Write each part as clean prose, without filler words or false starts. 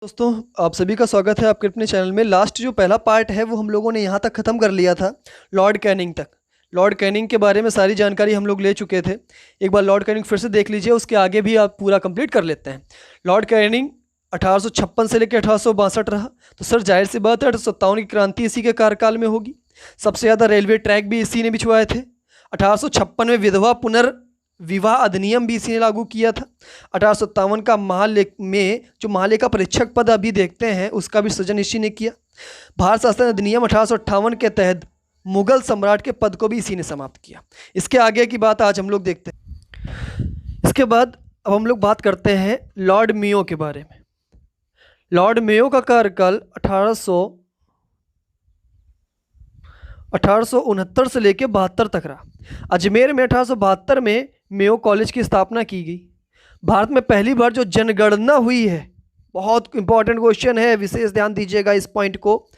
दोस्तों, आप सभी का स्वागत है आपके अपने चैनल में। लास्ट जो पहला पार्ट है वो हम लोगों ने यहाँ तक ख़त्म कर लिया था, लॉर्ड कैनिंग तक। लॉर्ड कैनिंग के बारे में सारी जानकारी हम लोग ले चुके थे। एक बार लॉर्ड कैनिंग फिर से देख लीजिए, उसके आगे भी आप पूरा कंप्लीट कर लेते हैं। लॉर्ड कैनिंग 1856 से लेकर 1862 रहा, तो सर जाहिर सी बात है 1857 की क्रांति इसी के कार्यकाल में होगी। सबसे ज़्यादा रेलवे ट्रैक भी इसी ने बिछवाए थे। 1856 में विधवा पुनर्विवाह अधिनियम भी इसी ने लागू किया था। 1857 का जो महालेखा परीक्षक पद अभी देखते हैं उसका भी सृजन इसी ने किया। भारत शासन अधिनियम 1858 के तहत मुगल सम्राट के पद को भी इसी ने समाप्त किया। इसके आगे की बात आज हम लोग देखते हैं। इसके बाद अब हम लोग बात करते हैं लॉर्ड मेयो के बारे में। लॉर्ड मेयो का कार्यकाल 1869 से लेकर 72 तक रहा। अजमेर में 1872 में मेयो कॉलेज की स्थापना की गई। भारत में पहली बार जो जनगणना हुई है, बहुत इंपॉर्टेंट क्वेश्चन है, विशेष ध्यान दीजिएगा इस पॉइंट को।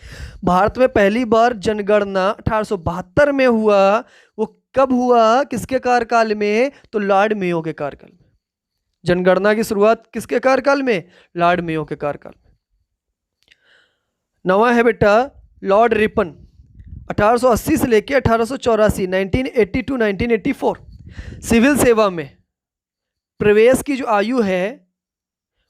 भारत में पहली बार जनगणना 1872 में हुआ। वो कब हुआ, किसके कार्यकाल में? तो लॉर्ड मेयो के कार्यकाल में। जनगणना की शुरुआत किसके कार्यकाल में? लॉर्ड मेयो के कार्यकाल में। नवा है बेटा लॉर्ड रिपन, 1880 से लेकर 1884, 1980 टू 1984। सिविल सेवा में प्रवेश की जो आयु है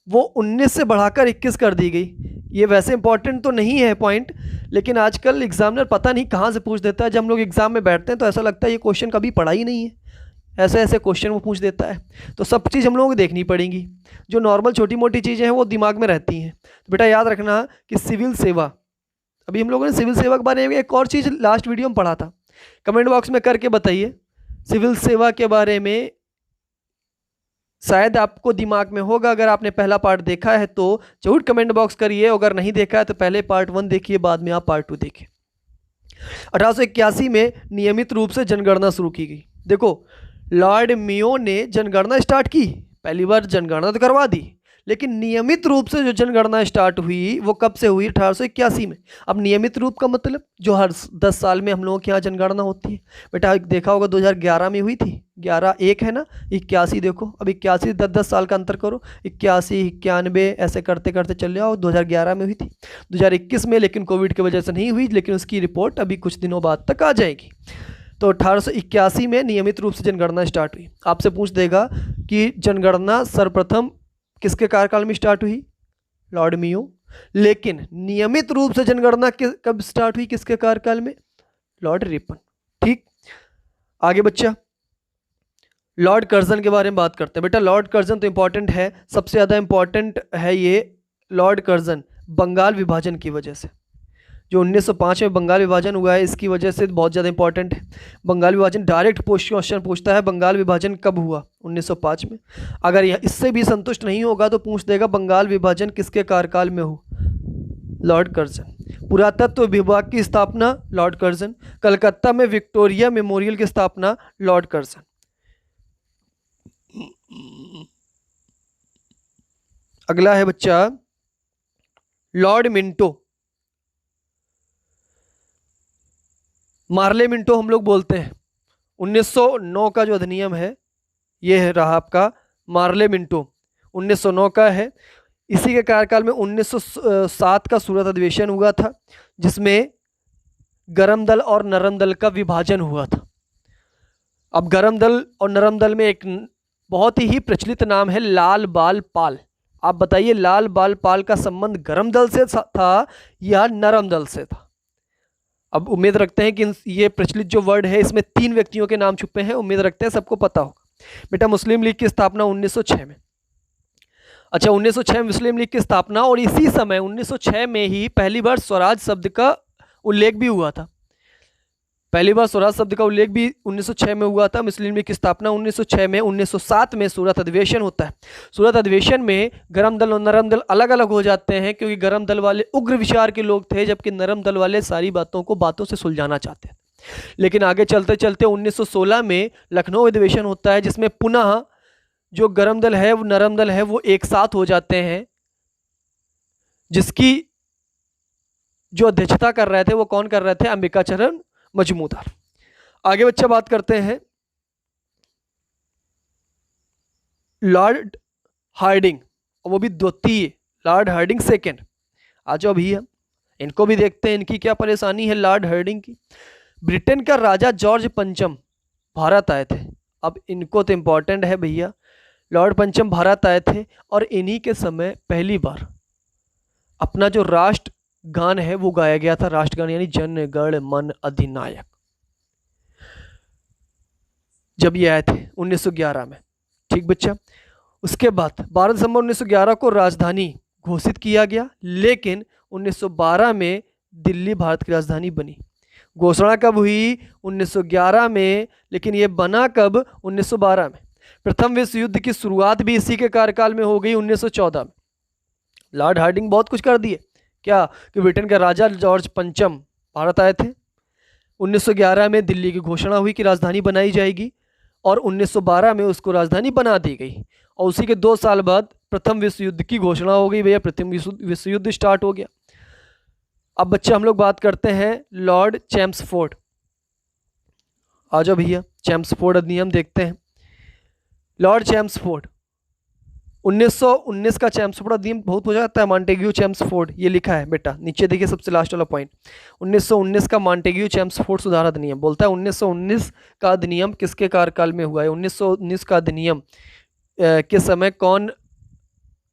वो 19 से बढ़ाकर 21 कर दी गई। ये वैसे इंपॉर्टेंट तो नहीं है पॉइंट, लेकिन आजकल एग्जामिनर पता नहीं कहाँ से पूछ देता है। जब हम लोग एग्जाम में बैठते हैं तो ऐसा लगता है ये क्वेश्चन कभी पढ़ा ही नहीं है, ऐसे ऐसे क्वेश्चन वो पूछ देता है। तो सब चीज़ हम लोगों को देखनी पड़ेंगी। जो नॉर्मल छोटी मोटी चीज़ें हैं वो दिमाग में रहती हैं। तो बेटा याद रखना कि सिविल सेवा, अभी हम लोगों ने सिविल सेवा के बारे में एक और चीज़ लास्ट वीडियो में पढ़ा था, कमेंट बॉक्स में करके बताइए सिविल सेवा के बारे में। शायद आपको दिमाग में होगा, अगर आपने पहला पार्ट देखा है तो जरूर कमेंट बॉक्स करिए। अगर नहीं देखा है तो पहले पार्ट 1 देखिए, बाद में आप पार्ट 2 देखिए। 1881 में नियमित रूप से जनगणना शुरू की गई। देखो लॉर्ड मेयो ने जनगणना स्टार्ट की, पहली बार जनगणना तो करवा दी, लेकिन नियमित रूप से जो जनगणना स्टार्ट हुई वो कब से हुई? 1881 में। अब नियमित रूप का मतलब जो हर 10 साल में हम लोगों के यहाँ जनगणना होती है। बेटा देखा होगा 2011 में हुई थी, 11 1 है ना, 81 देखो, अब 81 10 साल का अंतर करो, 81 91 ऐसे करते करते चले आओ। 2011 में हुई थी, 2021 में लेकिन कोविड की वजह से नहीं हुई, लेकिन उसकी रिपोर्ट अभी कुछ दिनों बाद तक आ जाएगी। तो 1881 में नियमित रूप से जनगणना स्टार्ट हुई। आपसे पूछ देगा कि जनगणना सर्वप्रथम किसके कार्यकाल में स्टार्ट हुई? Lord Mayo. लेकिन नियमित रूप से जनगणना कब स्टार्ट हुई, किसके कार्यकाल में? Lord Ripon. ठीक, आगे बच्चा लॉर्ड कर्जन के बारे में बात करते हैं। बेटा लॉर्ड कर्जन तो इंपॉर्टेंट है, सबसे ज़्यादा इंपॉर्टेंट है ये लॉर्ड कर्जन बंगाल विभाजन की वजह से। जो 1905 में बंगाल विभाजन हुआ है इसकी वजह से बहुत ज़्यादा इंपॉर्टेंट है। बंगाल विभाजन डायरेक्ट क्वेश्चन पूछता है, बंगाल विभाजन कब हुआ? 1905 में। अगर यह इससे भी संतुष्ट नहीं होगा तो पूछ देगा बंगाल विभाजन किसके कार्यकाल में हो? Lord Curzon. पुरातत्व विभाग की स्थापना लॉर्ड कर्जन। कलकत्ता में विक्टोरिया मेमोरियल की स्थापना लॉर्ड कर्जन। अगला है बच्चा लॉर्ड मिंटो। मार्ले मिंटो हम लोग बोलते हैं। 1909 का जो अधिनियम है ये है रहा आपका मार्ले मिंटो, 1909 का है। इसी के कार्यकाल में 1907 का सूरत अधिवेशन हुआ था, जिसमें गरम दल और नरम दल का विभाजन हुआ था। अब गरम दल और नरम दल में एक बहुत ही प्रचलित नाम है लाल बाल पाल। आप बताइए लाल बाल पाल का संबंध गरम दल से था या नरम दल से था? अब उम्मीद रखते हैं कि ये प्रचलित जो वर्ड है इसमें 3 व्यक्तियों के नाम छुपे हैं, उम्मीद रखते हैं सबको पता होगा। बेटा मुस्लिम लीग की स्थापना 1906 में। अच्छा 1906 में मुस्लिम लीग की स्थापना, और इसी समय 1906 में ही पहली बार स्वराज शब्द का उल्लेख भी हुआ था। पहली बार स्वराज शब्द का उल्लेख भी 1906 में हुआ था। मुस्लिम लीग की स्थापना 1906 में। 1907 में सूरत अधिवेशन होता है। सूरत अधिवेशन में गरम दल और नरम दल अलग अलग हो जाते हैं, क्योंकि गरम दल वाले उग्र विचार के लोग थे, जबकि नरम दल वाले सारी बातों को बातों से सुलझाना चाहते थे। लेकिन आगे चलते चलते 1916 में लखनऊ अधिवेशन होता है, जिसमें पुनः जो गरम दल है वो नरम दल है वो एक साथ हो जाते हैं, जिसकी जो अध्यक्षता कर रहे थे वो कौन कर रहे थे? अंबिका चरण मजमूदार। आगे बच्चा बात करते हैं लॉर्ड हार्डिंग, वो भी द्वितीय लॉर्ड हार्डिंग सेकेंड। आ जाओ भैया, इनको भी देखते हैं इनकी क्या परेशानी है लॉर्ड हार्डिंग की। ब्रिटेन का राजा जॉर्ज पंचम भारत आए थे। अब इनको तो इम्पोर्टेंट है भैया, लॉर्ड पंचम भारत आए थे और इन्हीं के समय पहली बार अपना जो राष्ट्र गान है वो गाया गया था, राष्ट्रगान यानी जन गण मन अधिनायक, जब ये आए थे 1911 में। ठीक बच्चा। उसके बाद 12 दिसंबर 1911 को राजधानी घोषित किया गया, लेकिन 1912 में दिल्ली भारत की राजधानी बनी। घोषणा कब हुई? 1911 में, लेकिन ये बना कब? 1912 में। प्रथम विश्व युद्ध की शुरुआत भी इसी के कार्यकाल में हो गई 1914 में। लॉर्ड हार्डिंग बहुत कुछ कर दिए। क्या? कि ब्रिटेन का राजा जॉर्ज पंचम भारत आए थे, 1911 में दिल्ली की घोषणा हुई कि राजधानी बनाई जाएगी और 1912 में उसको राजधानी बना दी गई और उसी के 2 साल बाद प्रथम विश्व युद्ध की घोषणा हो गई। भैया प्रथम विश्व युद्ध स्टार्ट हो गया। अब बच्चा हम लोग बात करते हैं लॉर्ड चैम्सफोर्ड। आ जाओ भैया, चैम्सफोर्ड अधिनियम देखते हैं। लॉर्ड चैम्सफोर्ड 1919 का चैम्सफोर्ड अधिनियम बहुत हो जाता है। मॉन्टेग्यू चैम्सफोर्ड ये लिखा है बेटा, नीचे देखिए सबसे लास्ट वाला पॉइंट। 1919 का मॉन्टेग्यू चैम्सफोर्ड सुधार अधिनियम बोलता है 1919 का अधिनियम किसके कार्यकाल में हुआ है? 1919 का अधिनियम किस समय कौन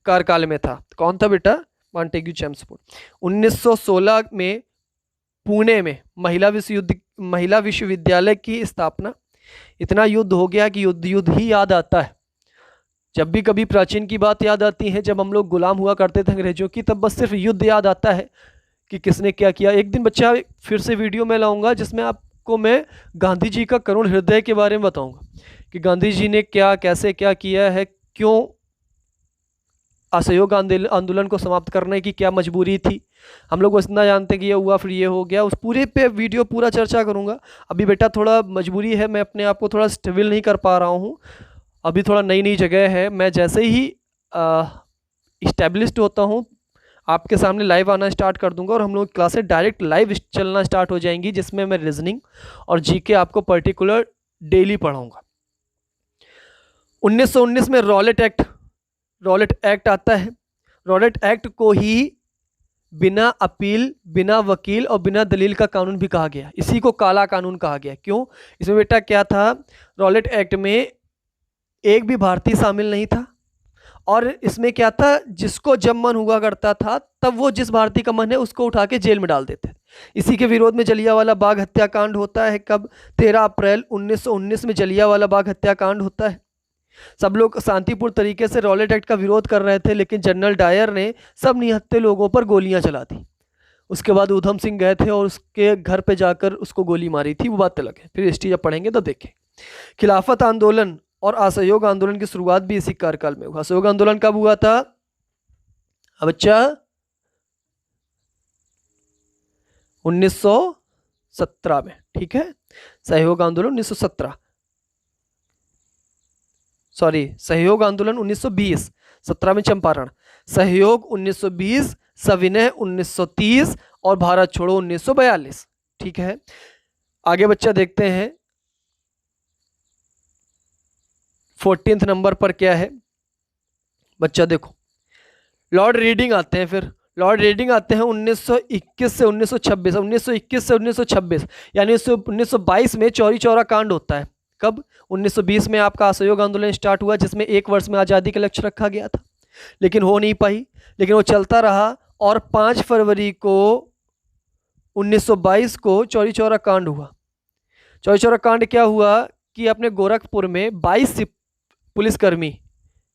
कार्यकाल में था? कौन था बेटा? Montagu Chelmsford. 1916 में पुणे में महिला विश्वविद्यालय की स्थापना। इतना युद्ध हो गया कि युद्ध ही याद आता है। जब भी कभी प्राचीन की बात याद आती है, जब हम लोग गुलाम हुआ करते थे अंग्रेजों की, तब बस सिर्फ युद्ध याद आता है कि किसने क्या किया। एक दिन बच्चा फिर से वीडियो में लाऊंगा जिसमें आपको मैं गांधी जी का करुण हृदय के बारे में बताऊंगा कि गांधी जी ने क्या कैसे क्या किया है, क्यों असहयोग आंदोलन को समाप्त करने की क्या मजबूरी थी। हम लोग बस इतना जानते हैं कि ये हुआ फिर ये हो गया, उस पूरे पे वीडियो पूरा चर्चा करूंगा। अभी बेटा थोड़ा मजबूरी है, मैं अपने आप को थोड़ा स्टेबल नहीं कर पा रहा हूँ, अभी थोड़ा नई जगह है। मैं जैसे ही इस्टेब्लिश्ड होता हूँ आपके सामने लाइव आना स्टार्ट कर दूंगा और हम लोग क्लासेस डायरेक्ट लाइव चलना स्टार्ट हो जाएंगी, जिसमें मैं रीजनिंग और जीके आपको पर्टिकुलर डेली पढ़ाऊंगा। 1919 में रॉलेट एक्ट आता है। रॉलेट एक्ट को ही बिना अपील, बिना वकील और बिना दलील का कानून भी कहा गया। इसी को काला कानून कहा गया। क्यों? इसमें बेटा क्या था? रॉलेट एक्ट में एक भी भारतीय शामिल नहीं था और इसमें क्या था, जिसको जब मन हुआ करता था तब वो जिस भारतीय का मन है उसको उठा के जेल में डाल देते। इसी के विरोध में जलियांवाला बाग हत्याकांड होता है। कब? 13 अप्रैल 1919 में जलियांवाला बाग हत्याकांड होता है। सब लोग शांतिपूर्ण तरीके से रॉलेट एक्ट का विरोध कर रहे थे, लेकिन जनरल डायर ने सब निहत्थे लोगों पर गोलियां चला दी। उसके बाद उधम सिंह गए थे और उसके घर पे जाकर उसको गोली मारी थी, वो बात अलग है, फिर हिस्ट्री जब पढ़ेंगे तो देखें। खिलाफत आंदोलन और असहयोग आंदोलन की शुरुआत भी इसी कार्यकाल में हुआ। असहयोग आंदोलन कब हुआ था बच्चा? 1917 में। ठीक है, सहयोग आंदोलन 1917, सॉरी सहयोग आंदोलन 1920, 17 में चंपारण, सहयोग 1920, सविनय 1930 और भारत छोड़ो 1942। ठीक है, आगे बच्चा देखते हैं 14th नंबर पर क्या है बच्चा। देखो लॉर्ड रीडिंग आते हैं, फिर लॉर्ड रीडिंग आते हैं 1921 से 1926, 1921 से 1926 यानी 1922 में चौरी चौरा कांड होता है। कब? 1920 में आपका असहयोग आंदोलन स्टार्ट हुआ, जिसमें 1 वर्ष में आज़ादी का लक्ष्य रखा गया था, लेकिन हो नहीं पाई, लेकिन वो चलता रहा और 5 फरवरी को 1922 को चौरी चौरा कांड हुआ। चौरी चौरा कांड क्या हुआ कि अपने गोरखपुर में 22 पुलिसकर्मी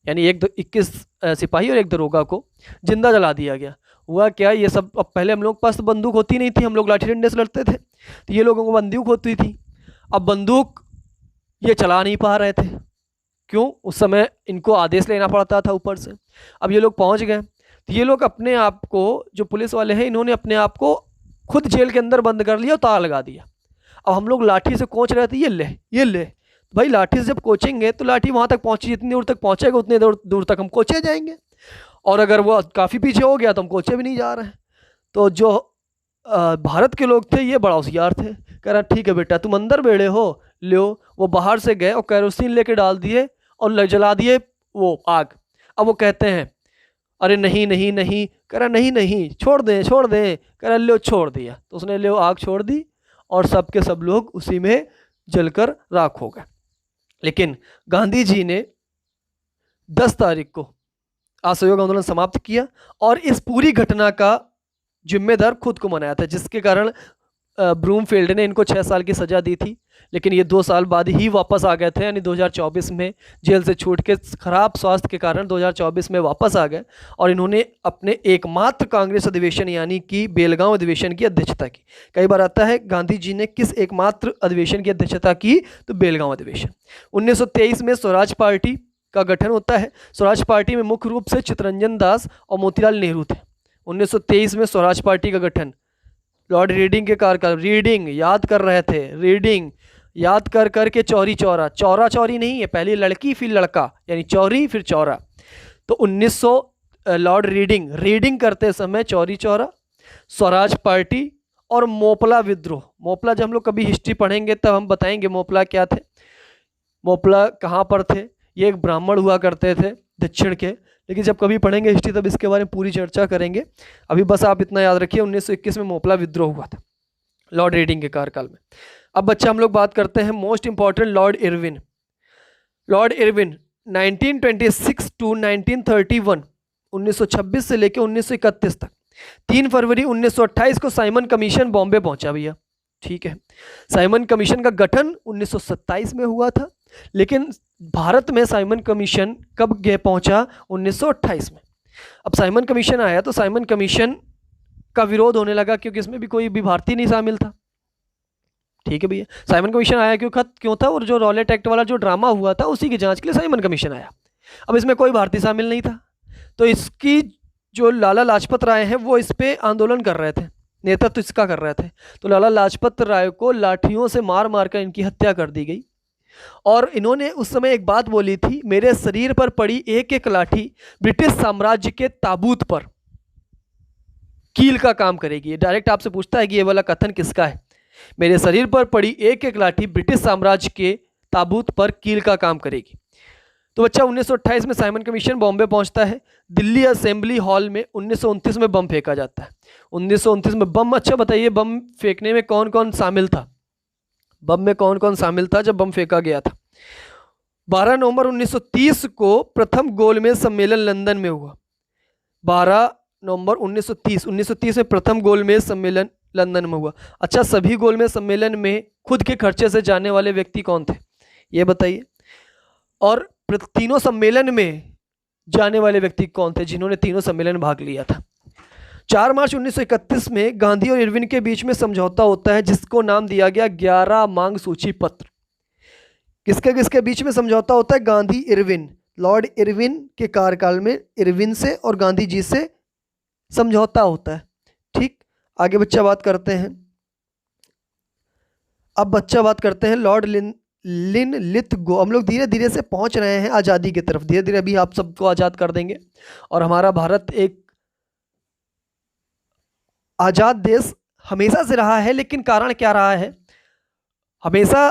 यानी 21 सिपाही और 1 दरोगा को जिंदा जला दिया गया। हुआ क्या? ये सब, अब पहले हम लोग के पास तो बंदूक होती नहीं थी, हम लोग लाठी डंडे से लड़ते थे, तो ये लोगों को बंदूक होती थी। अब बंदूक ये चला नहीं पा रहे थे। क्यों? उस समय इनको आदेश लेना पड़ता था ऊपर से। अब ये लोग पहुंच गए, तो ये लोग अपने आप को, जो पुलिस वाले हैं, इन्होंने अपने आप को खुद जेल के अंदर बंद कर लिया और ताला लगा दिया। अब हम लोग लाठी से कोच रहे थे, ये ले भाई, लाठी से जब कोचेंगे तो लाठी वहाँ तक पहुँची, जितनी दूर तक पहुँचेगा उतनी दूर तक हम कोचे जाएंगे, और अगर वो काफ़ी पीछे हो गया तो हम कोचे भी नहीं जा रहे हैं। तो जो भारत के लोग थे ये बड़ा होशियार थे, कह रहा ठीक है बेटा तुम अंदर बैठे हो, लो। वो बाहर से गए और कैरोसिन लेके डाल दिए और जला दिए वो आग। अब वो कहते हैं अरे नहीं नहीं नहीं, कह रहा नहीं नहीं छोड़ दें छोड़ दें, कह रहा लो छोड़ दिया, तो उसने लो आग छोड़ दी और सब के सब लोग उसी में जलकर राख हो गए। लेकिन गांधी जी ने 10 तारीख को असहयोग आंदोलन समाप्त किया और इस पूरी घटना का जिम्मेदार खुद को मनाया था, जिसके कारण ब्रूमफील्ड ने इनको 6 साल की सज़ा दी थी, लेकिन ये 2 साल बाद ही वापस आ गए थे, यानी 2024 में जेल से छूट के खराब स्वास्थ्य के कारण 2024 में वापस आ गए और इन्होंने अपने एकमात्र कांग्रेस अधिवेशन यानी कि बेलगांव अधिवेशन की अध्यक्षता की। कई बार आता है गांधी जी ने किस एकमात्र अधिवेशन की अध्यक्षता की, तो बेलगांव अधिवेशन। 1923 में स्वराज पार्टी का गठन होता है। स्वराज पार्टी में मुख्य रूप से चित्तरंजन दास और मोतीलाल नेहरू थे। 1923 में स्वराज पार्टी का गठन लॉर्ड रीडिंग के कार्यकाल, रीडिंग याद कर रहे थे, रीडिंग याद कर करके चौरी चौरा, चौरा चौरी नहीं है, पहले लड़की फिर लड़का, यानी चौरी फिर चौरा। तो 1900 लॉर्ड रीडिंग, रीडिंग करते समय चौरी चौरा, स्वराज पार्टी और मोपला विद्रोह। मोपला जब हम लोग कभी हिस्ट्री पढ़ेंगे तब हम बताएंगे मोपला क्या थे, मोपला कहाँ पर थे। ये एक ब्राह्मण हुआ करते थे दक्षिण के, लेकिन जब कभी पढ़ेंगे हिस्ट्री तब इसके बारे में पूरी चर्चा करेंगे। अभी बस आप इतना याद रखिए 1921 में मोपला विद्रोह हुआ था लॉर्ड रीडिंग के कार्यकाल में। अब बच्चा हम लोग बात करते हैं most important lord Irwin. Lord Irwin 1926 to 1931, 1926 से लेकर 1931 तक। 3 फरवरी 1928 को साइमन कमीशन बॉम्बे पहुंचा भैया, ठीक है। साइमन कमीशन का गठन 1927 में हुआ था, लेकिन भारत में साइमन कमीशन कब पहुंचा, 1928 में। अब साइमन कमीशन आया तो साइमन कमीशन का विरोध होने लगा क्योंकि इसमें भी कोई भी भारतीय नहीं शामिल था, ठीक है भैया। साइमन कमीशन आया क्यों था, और जो रॉलेट एक्ट वाला जो ड्रामा हुआ था उसी की जांच के लिए साइमन कमीशन आया। अब इसमें कोई भारतीय शामिल नहीं था, तो इसकी जो लाला लाजपत राय हैं वो इस पे आंदोलन कर रहे थे, नेतृत्व तो इसका कर रहे थे। तो लाला लाजपत राय को लाठियों से मार मार कर इनकी हत्या कर दी गई और इन्होंने उस समय एक बात बोली थी, मेरे शरीर पर पड़ी एक एक लाठी ब्रिटिश साम्राज्य के ताबूत पर कील का काम करेगी। डायरेक्ट आपसे पूछता है कि ये वाला कथन किसका है, मेरे शरीर पर पड़ी एक एक लाठी ब्रिटिश साम्राज्य के ताबूत पर कील का काम करेगी। तो बच्चा 1928 में साइमन कमीशन बॉम्बे पहुंचता है। दिल्ली असेंबली हॉल में 1929 में बम फेंका जाता है। 1929 में बम, अच्छा बताइए बम फेंकने में कौन कौन शामिल था, बम में कौन कौन शामिल था जब बम फेंका गया था। 12 नवंबर 1930 को प्रथम गोलमेज सम्मेलन लंदन में हुआ। 12 नवंबर 1930 में प्रथम गोलमेज सम्मेलन लंदन में हुआ। अच्छा, सभी गोलमेज सम्मेलन में खुद के खर्चे से जाने वाले व्यक्ति कौन थे ये बताइए, और तीनों सम्मेलन में जाने वाले व्यक्ति कौन थे जिन्होंने तीनों सम्मेलन में भाग लिया था। 4 मार्च 1931 में गांधी और इरविन के बीच में समझौता होता है जिसको नाम दिया गया 11 मांग सूची पत्र। किसके किसके बीच में समझौता होता है, गांधी इरविन, लॉर्ड इरविन के कार्यकाल में इरविन से और गांधी जी से समझौता होता है, ठीक। आगे बच्चा बात करते हैं, अब बच्चा बात करते हैं लॉर्ड लिन लिथगो। हम लोग धीरे धीरे से पहुंच रहे हैं आज़ादी की तरफ, धीरे धीरे अभी आप सबको आज़ाद कर देंगे और हमारा भारत एक आज़ाद देश हमेशा से रहा है। लेकिन कारण क्या रहा है, हमेशा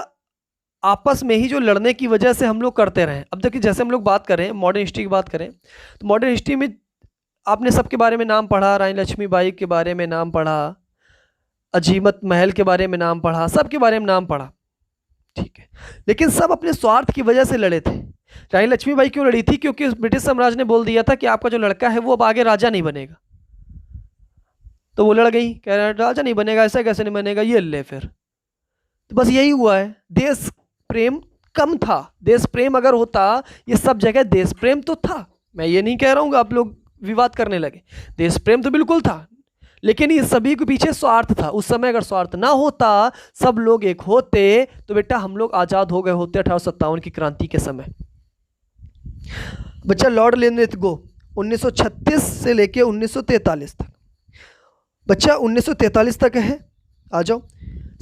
आपस में ही जो लड़ने की वजह से हम लोग करते रहे। अब देखिए जैसे हम लोग बात करें मॉडर्न हिस्ट्री की बात करें तो मॉडर्न हिस्ट्री में आपने सबके बारे में नाम पढ़ा, रानी लक्ष्मीबाई के बारे में नाम पढ़ा, अजीमत महल के बारे में नाम पढ़ा, सबके बारे में नाम पढ़ा, ठीक है। लेकिन सब अपने स्वार्थ की वजह से लड़े थे। रानी लक्ष्मीबाई क्यों लड़ी थी, क्योंकि ब्रिटिश साम्राज्य ने बोल दिया था कि आपका जो लड़का है वो अब आगे राजा नहीं बनेगा, तो वो लड़ गई, कह रहा राजा नहीं बनेगा, ऐसा कैसे नहीं बनेगा, ये ले फिर। तो बस यही हुआ है, देश प्रेम कम था। देश प्रेम अगर होता, ये सब जगह देश प्रेम तो था, मैं ये नहीं कह रहा हूँ आप लोग विवाद करने लगे, देश प्रेम तो बिल्कुल था, लेकिन इस सभी के पीछे स्वार्थ था। उस समय अगर स्वार्थ ना होता, सब लोग एक होते, तो बेटा हम लोग आज़ाद हो गए होते 1857 की क्रांति के समय। बच्चा लॉर्ड लिथगो 1936 से लेके 1943 तक, बच्चा 1943 तक है, आ जाओ।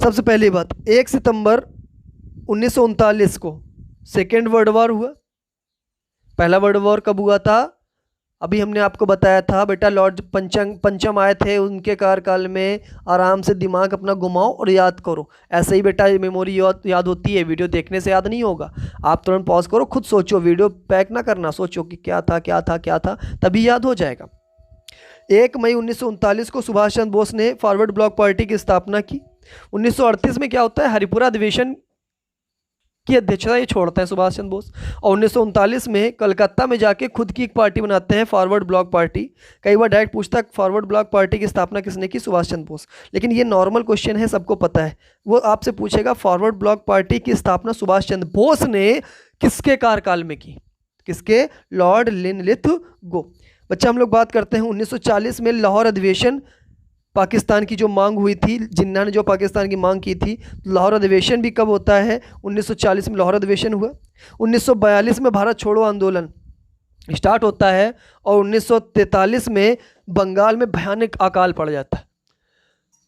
सबसे पहली बात, 1 सितंबर 1939 को सेकेंड वर्ल्ड वॉर हुआ। पहला वर्ल्ड वॉर कब हुआ था, अभी हमने आपको बताया था बेटा, लॉर्ड पंचम आए थे, उनके कार्यकाल में आराम से दिमाग अपना घुमाओ और याद करो। ऐसे ही बेटा मेमोरी याद होती है, वीडियो देखने से याद नहीं होगा। आप तुरंत पॉज करो, खुद सोचो, वीडियो पैक ना करना, सोचो कि क्या था क्या था क्या था, तभी याद हो जाएगा। 1 मई 1939 को सुभाष चंद्र बोस ने फॉरवर्ड ब्लॉक पार्टी की स्थापना की। 1938 में क्या होता है, हरिपुरा अधिवेशन की अध्यक्षता ये छोड़ते हैं सुभाष चंद्र बोस, और 1939 में कलकत्ता में जाके खुद की एक पार्टी बनाते हैं, फॉरवर्ड ब्लॉक पार्टी। कई बार डायरेक्ट पूछता है फॉरवर्ड ब्लॉक पार्टी की स्थापना किसने की, सुभाष चंद्र बोस। लेकिन ये नॉर्मल क्वेश्चन है, सबको पता है। वो आपसे पूछेगा फॉरवर्ड ब्लॉक पार्टी की स्थापना सुभाष चंद्र बोस ने किसके कार्यकाल में की, किसके, लॉर्ड लिनलिथगो। बच्चा हम लोग बात करते हैं 1940 में लाहौर अधिवेशन, पाकिस्तान की जो मांग हुई थी, जिन्ना ने जो पाकिस्तान की मांग की थी। लाहौर अधिवेशन भी कब होता है, 1940 में लाहौर अधिवेशन हुआ। 1942 में भारत छोड़ो आंदोलन स्टार्ट होता है, और 1943 में बंगाल में भयानक अकाल पड़ जाता है,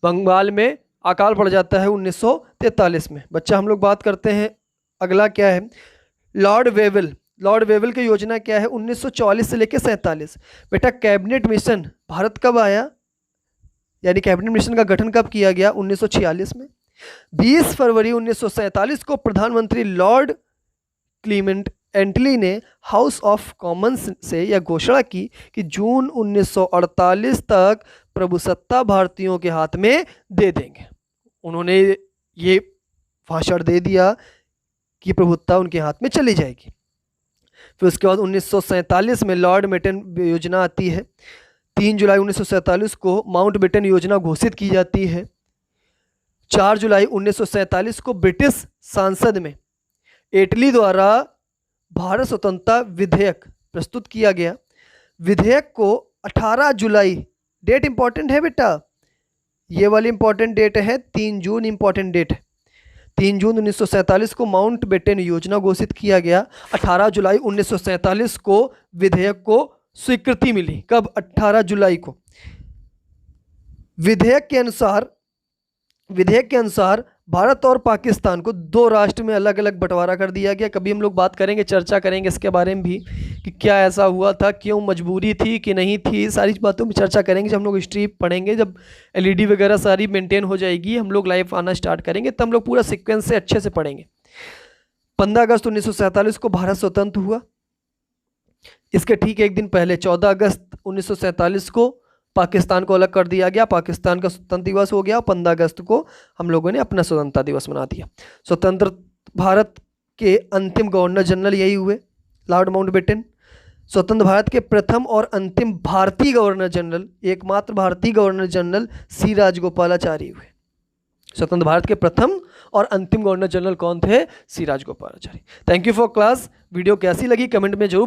बंगाल में अकाल पड़ जाता है 1943 में। बच्चा हम लोग बात करते हैं अगला क्या है, लॉर्ड वेवल की योजना क्या है, 1944 से लेकर 47। बेटा कैबिनेट मिशन भारत कब आया, यानी कैबिनेट मिशन का गठन कब किया गया, 1946 में। 20 फरवरी 1947 को प्रधानमंत्री लॉर्ड क्लीमेंट एटली ने हाउस ऑफ कॉमन्स से यह घोषणा की कि जून 1948 तक प्रभुसत्ता भारतीयों के हाथ में दे देंगे। उन्होंने ये भाषण दे दिया कि प्रभुत्ता उनके हाथ में चली जाएगी। फिर उसके बाद 1947 में लॉर्ड मेटन योजना आती है। 3 जुलाई 1947 को माउंटबेटन योजना घोषित की जाती है। 4 जुलाई 1947 को ब्रिटिश संसद में एटली द्वारा भारत स्वतंत्रता विधेयक प्रस्तुत किया गया। विधेयक को 18 जुलाई, डेट इंपॉर्टेंट है बेटा, ये वाली इंपॉर्टेंट डेट है, 3 जून इंपॉर्टेंट डेट है। 3 जून 1947 को माउंटबेटन योजना घोषित किया गया। 18 जुलाई 1947 को विधेयक को स्वीकृति मिली। कब, 18 जुलाई को। विधेयक के अनुसार भारत और पाकिस्तान को 2 राष्ट्र में अलग अलग बंटवारा कर दिया गया। कभी हम लोग बात करेंगे, चर्चा करेंगे इसके बारे में भी कि क्या ऐसा हुआ था, क्यों मजबूरी थी कि नहीं थी, सारी बातों में चर्चा करेंगे। जब हम लोग हिस्ट्री पढ़ेंगे, जब एलईडी वगैरह सारी मेंटेन हो जाएगी, हम लोग लाइव आना स्टार्ट करेंगे, तब हम लोग पूरा सीक्वेंस से अच्छे से पढ़ेंगे। 15 अगस्त 1947 को भारत स्वतंत्र हुआ। इसके ठीक एक दिन पहले 14 अगस्त 1947 को पाकिस्तान को अलग कर दिया गया, पाकिस्तान का स्वतंत्र दिवस हो गया। 15 अगस्त को हम लोगों ने अपना स्वतंत्रता दिवस मना दिया। स्वतंत्र भारत के अंतिम गवर्नर जनरल यही हुए, लॉर्ड माउंटबेटन। स्वतंत्र भारत के प्रथम और अंतिम भारतीय गवर्नर जनरल, एकमात्र भारतीय गवर्नर जनरल सी राजगोपालाचारी हुए। स्वतंत्र भारत के प्रथम और अंतिम गवर्नर जनरल कौन थे, C Rajagopalachari. Thank you for class. Video कैसी लगी कमेंट में जरूर